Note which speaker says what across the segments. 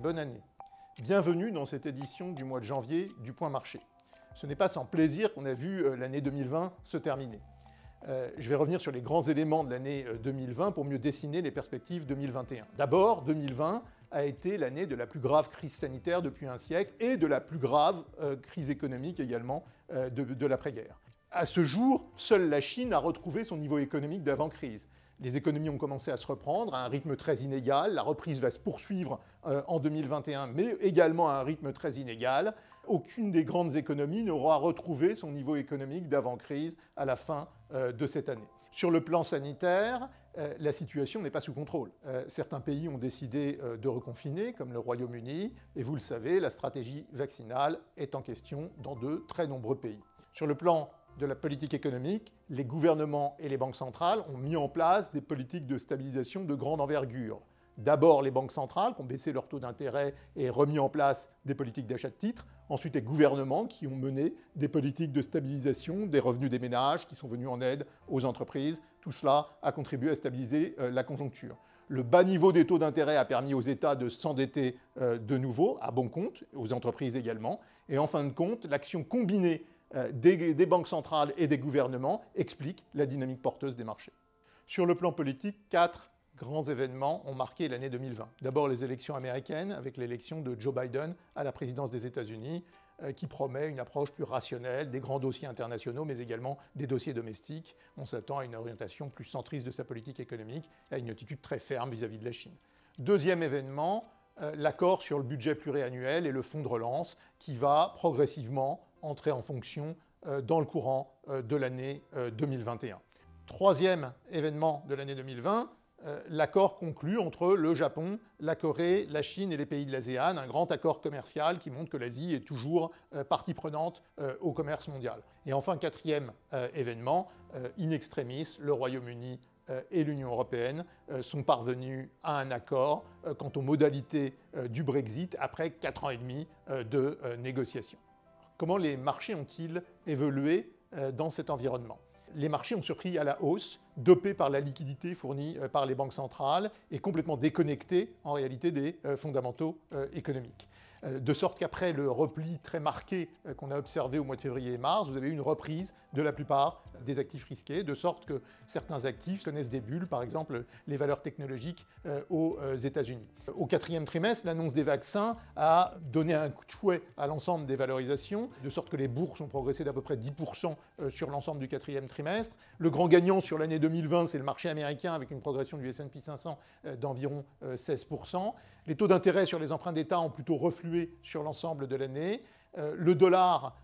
Speaker 1: bonne année. Bienvenue dans cette édition du mois de janvier du Point Marché. Ce n'est pas sans plaisir qu'on a vu l'année 2020 se terminer. Je vais revenir sur les grands éléments de l'année 2020 pour mieux dessiner les perspectives 2021. D'abord, 2020 a été l'année de la plus grave crise sanitaire depuis un siècle et de la plus grave crise économique également de l'après-guerre. À ce jour, seule la Chine a retrouvé son niveau économique d'avant-crise. Les économies ont commencé à se reprendre à un rythme très inégal. La reprise va se poursuivre en 2021, mais également à un rythme très inégal. Aucune des grandes économies n'aura retrouvé son niveau économique d'avant-crise à la fin de cette année. Sur le plan sanitaire, la situation n'est pas sous contrôle. Certains pays ont décidé de reconfiner, comme le Royaume-Uni, et vous le savez, la stratégie vaccinale est en question dans de très nombreux pays. Sur le plan de la politique économique, les gouvernements et les banques centrales ont mis en place des politiques de stabilisation de grande envergure. D'abord les banques centrales qui ont baissé leur taux d'intérêt et remis en place des politiques d'achat de titres. Ensuite les gouvernements qui ont mené des politiques de stabilisation des revenus des ménages, qui sont venus en aide aux entreprises. Tout cela a contribué à stabiliser la conjoncture. Le bas niveau des taux d'intérêt a permis aux États de s'endetter de nouveau, à bon compte, aux entreprises également. Et en fin de compte, l'action combinée des banques centrales et des gouvernements explique la dynamique porteuse des marchés. Sur le plan politique, 4 grands événements ont marqué l'année 2020. D'abord les élections américaines, avec l'élection de Joe Biden à la présidence des États-Unis, qui promet une approche plus rationnelle des grands dossiers internationaux, mais également des dossiers domestiques. On s'attend à une orientation plus centriste de sa politique économique, à une attitude très ferme vis-à-vis de la Chine. Deuxième événement, l'accord sur le budget pluriannuel et le fonds de relance, qui va progressivement entrer en fonction dans le courant de l'année 2021. Troisième événement de l'année 2020, l'accord conclu entre le Japon, la Corée, la Chine et les pays de l'ASEAN, un grand accord commercial qui montre que l'Asie est toujours partie prenante au commerce mondial. Et enfin, quatrième événement, in extremis, le Royaume-Uni et l'Union européenne sont parvenus à un accord quant aux modalités du Brexit après 4 ans et demi de négociations. Comment les marchés ont-ils évolué dans cet environnement? Les marchés ont surpris à la hausse, dopés par la liquidité fournie par les banques centrales et complètement déconnectés en réalité des fondamentaux économiques. De sorte qu'après le repli très marqué qu'on a observé au mois de février et mars, vous avez eu une reprise de la plupart des actifs risqués, de sorte que certains actifs connaissent des bulles, par exemple les valeurs technologiques aux États-Unis. Au quatrième trimestre, l'annonce des vaccins a donné un coup de fouet à l'ensemble des valorisations, de sorte que les bourses ont progressé d'à peu près 10% sur l'ensemble du quatrième trimestre. Le grand gagnant sur l'année 2020, c'est le marché américain avec une progression du S&P 500 d'environ 16%. Les taux d'intérêt sur les emprunts d'État ont plutôt reflué sur l'ensemble de l'année. Le dollar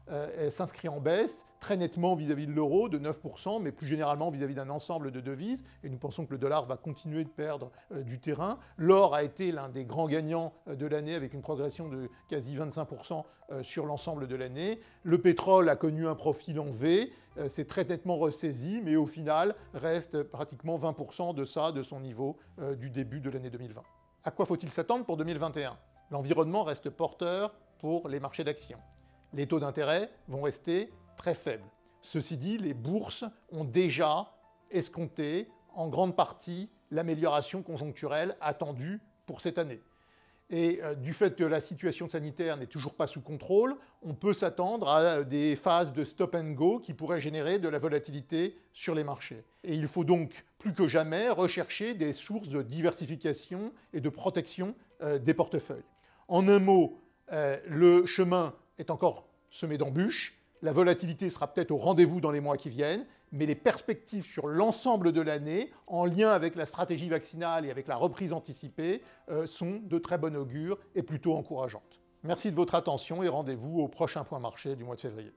Speaker 1: s'inscrit en baisse très nettement vis-à-vis de l'euro de 9%, mais plus généralement vis-à-vis d'un ensemble de devises. Et nous pensons que le dollar va continuer de perdre du terrain. L'or a été l'un des grands gagnants de l'année avec une progression de quasi 25% sur l'ensemble de l'année. Le pétrole a connu un profil en V, c'est très nettement ressaisi, mais au final reste pratiquement 20% de son niveau du début de l'année 2020. À quoi faut-il s'attendre pour 2021 ? L'environnement reste porteur pour les marchés d'actions. Les taux d'intérêt vont rester très faibles. Ceci dit, les bourses ont déjà escompté en grande partie l'amélioration conjoncturelle attendue pour cette année. Et du fait que la situation sanitaire n'est toujours pas sous contrôle, on peut s'attendre à des phases de stop and go qui pourraient générer de la volatilité sur les marchés. Et il faut donc plus que jamais rechercher des sources de diversification et de protection des portefeuilles. En un mot, le chemin est encore semé d'embûches, la volatilité sera peut-être au rendez-vous dans les mois qui viennent, mais les perspectives sur l'ensemble de l'année, en lien avec la stratégie vaccinale et avec la reprise anticipée, sont de très bon augure et plutôt encourageantes. Merci de votre attention et rendez-vous au prochain point marché du mois de février.